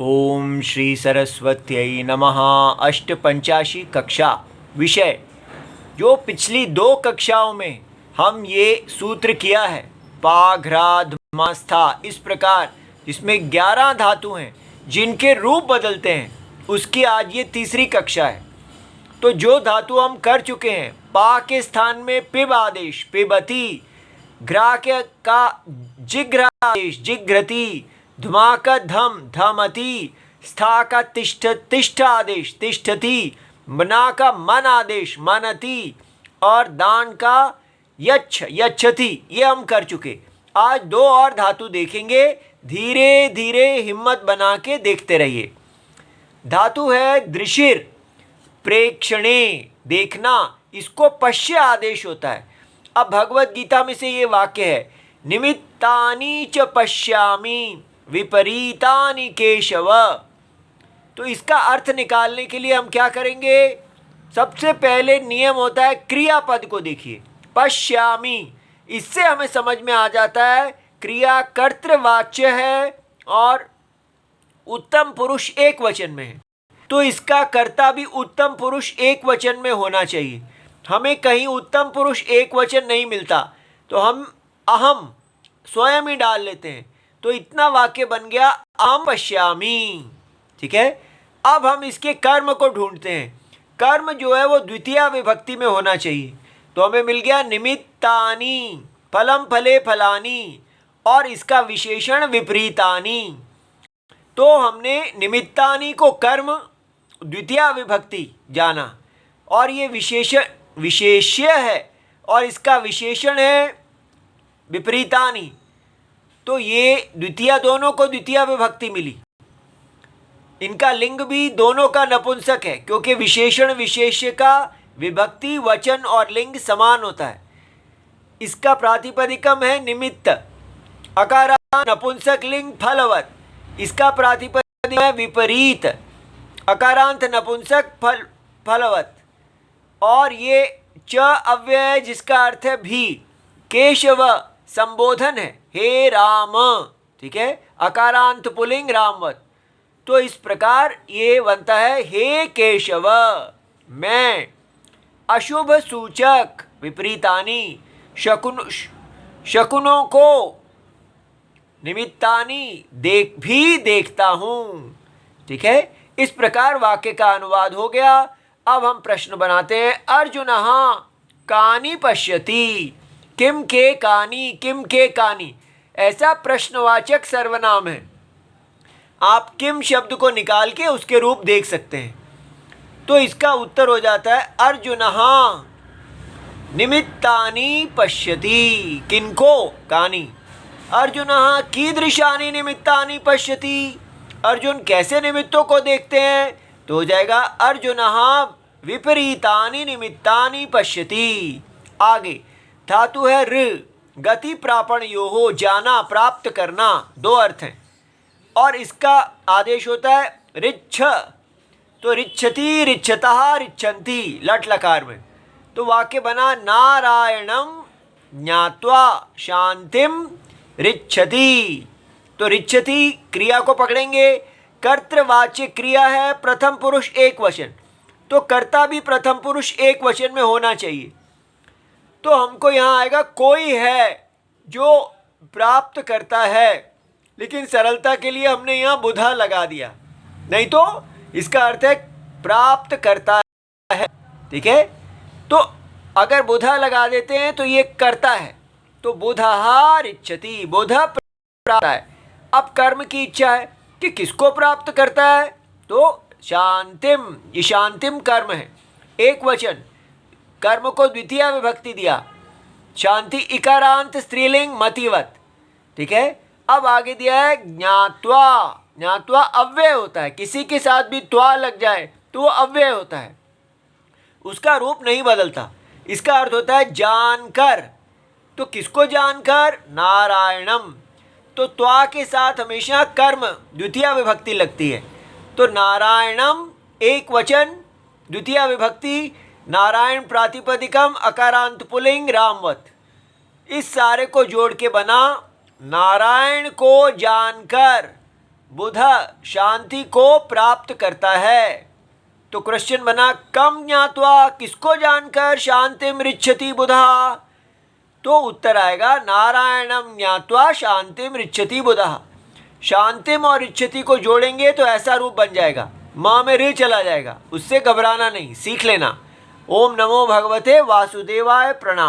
ओम श्री सरस्वत्यै नमः। अष्टपंचाशी कक्षा विषय जो पिछली 2 कक्षाओं में हम ये सूत्र किया है पाघ्राधमास्था, इस प्रकार इसमें 11 धातु हैं जिनके रूप बदलते हैं, उसकी आज ये तीसरी कक्षा है। तो जो धातु हम कर चुके हैं, पा के स्थान में पिब आदेश पिबती, घ्रा के का जिघ्रा आदेश जिघ्रति, धमा का धम धमति, स्था का तिष्ठ तिष्ठ आदेश तिष्ठति, मना का मन आदेश मनति और दान का यच्छ यच्छति, ये हम कर चुके। आज 2 और धातु देखेंगे, धीरे धीरे हिम्मत बना के देखते रहिए। धातु है दृशिर, प्रेक्षणे देखना, इसको पश्य आदेश होता है। अब भगवत गीता में से ये वाक्य है, निमित्तानि च पश्यामि विपरीतानि केशव। तो इसका अर्थ निकालने के लिए हम क्या करेंगे, सबसे पहले नियम होता है क्रियापद को देखिए। पश्यामि, इससे हमें समझ में आ जाता है क्रिया कर्तृवाच्य है और उत्तम पुरुष एक वचन में है, तो इसका कर्ता भी उत्तम पुरुष एक वचन में होना चाहिए। हमें कहीं उत्तम पुरुष एक वचन नहीं मिलता तो हम अहम स्वयं ही डाल लेते हैं, तो इतना वाक्य बन गया अहम पश्यामि। ठीक है, अब हम इसके कर्म को ढूंढते हैं। कर्म जो है वो द्वितीय विभक्ति में होना चाहिए, तो हमें मिल गया निमित्तानि, फलम फले फलानि, और इसका विशेषण विपरीतानि। तो हमने निमित्तानि को कर्म द्वितीय विभक्ति जाना, और ये विशेष्य है और इसका विशेषण है विपरीतानि, तो ये द्वितीय, दोनों को द्वितीय विभक्ति मिली। इनका लिंग भी दोनों का नपुंसक है, क्योंकि विशेषण विशेष्य का विभक्ति वचन और लिंग समान होता है। इसका प्रातिपदिकम है निमित्त, अकारा नपुंसक लिंग फलवत, इसका प्रातिपदिक है विपरीत, अकारांत नपुंसक फलवत, और ये च अव्यय जिसका अर्थ है भी, केशव संबोधन है, हे राम। ठीक है, अकारांत पुल्लिंग रामवत, तो इस प्रकार ये बनता है हे केशव। मैं अशुभ सूचक विपरीतानि, शकुनों को निमित्तानि देखता हूँ। ठीक है, इस प्रकार वाक्य का अनुवाद हो गया। अब हम प्रश्न बनाते हैं। अर्जुनः कानि पश्यति, किम के कानि, किम के कानि, ऐसा प्रश्नवाचक सर्वनाम है। आप किम शब्द को निकाल के उसके रूप देख सकते हैं, तो इसका उत्तर हो जाता है अर्जुनः निमित्तानि पश्यति, किनको कानि, अर्जुनः कीदृशानि निमित्तानि पश्यति, अर्जुन कैसे निमित्तों को देखते हैं, तो हो जाएगा अर्जुनः विपरीतानि निमित्तानि पश्यति। आगे धातु है ऋ, गति प्रापण योहो, जाना प्राप्त करना, 2 अर्थ हैं, और इसका आदेश होता है रिच्छ, तो रिच्छति रिच्छतः रिच्छन्ति लट लकार में, तो वाक्य बना नारायणं ज्ञात्वा शांतिम रिच्छति। तो रिच्छति क्रिया को पकड़ेंगे, कर्तृवाच्य क्रिया है प्रथम पुरुष एक वचन, तो कर्ता भी प्रथम पुरुष एक वचन में होना चाहिए। तो हमको यहाँ आएगा कोई है जो प्राप्त करता है, लेकिन सरलता के लिए हमने यहाँ बुधा लगा दिया, नहीं तो इसका अर्थ है प्राप्त करता है। ठीक है, तो अगर बुधा लगा देते हैं तो ये करता है, तो बुधा रिच्छति, बुधा प्राप्त है। अब कर्म की इच्छा है कि किसको प्राप्त करता है, तो शांतिम, ये शांतिम कर्म है, एक वचन, कर्म को द्वितीय विभक्ति दिया, शांति इकारांत स्त्रीलिंग मतिवत। ठीक है, अब आगे दिया है ज्ञात्वा, ज्ञात्वा अव्यय होता है, किसी के साथ भी त्वा लग जाए तो वो अव्यय होता है, उसका रूप नहीं बदलता। इसका अर्थ होता है जानकर, तो किसको जानकर, नारायणम, तो त्वा के साथ हमेशा कर्म द्वितीय विभक्ति लगती है, तो नारायणम एक वचन द्वितीय विभक्ति, नारायण प्रातिपदिकम अकारांत पुल्लिंग रामवत, इस सारे को जोड़ के बना नारायण को जानकर, बुध शांति को प्राप्त करता है। तो क्वेश्चन बना कम ज्ञात्वा, किसको जानकर शांतिम ऋच्छति बुधः? तो उत्तर आएगा नारायणम ज्ञात्वा शांतिम ऋच्छति बुधः। शांतिम और ऋच्छति को जोड़ेंगे तो ऐसा रूप बन जाएगा, माँ में ऋ चला जाएगा, उससे घबराना नहीं, सीख लेना। ओम नमो भगवते वासुदेवाय, प्रणाम।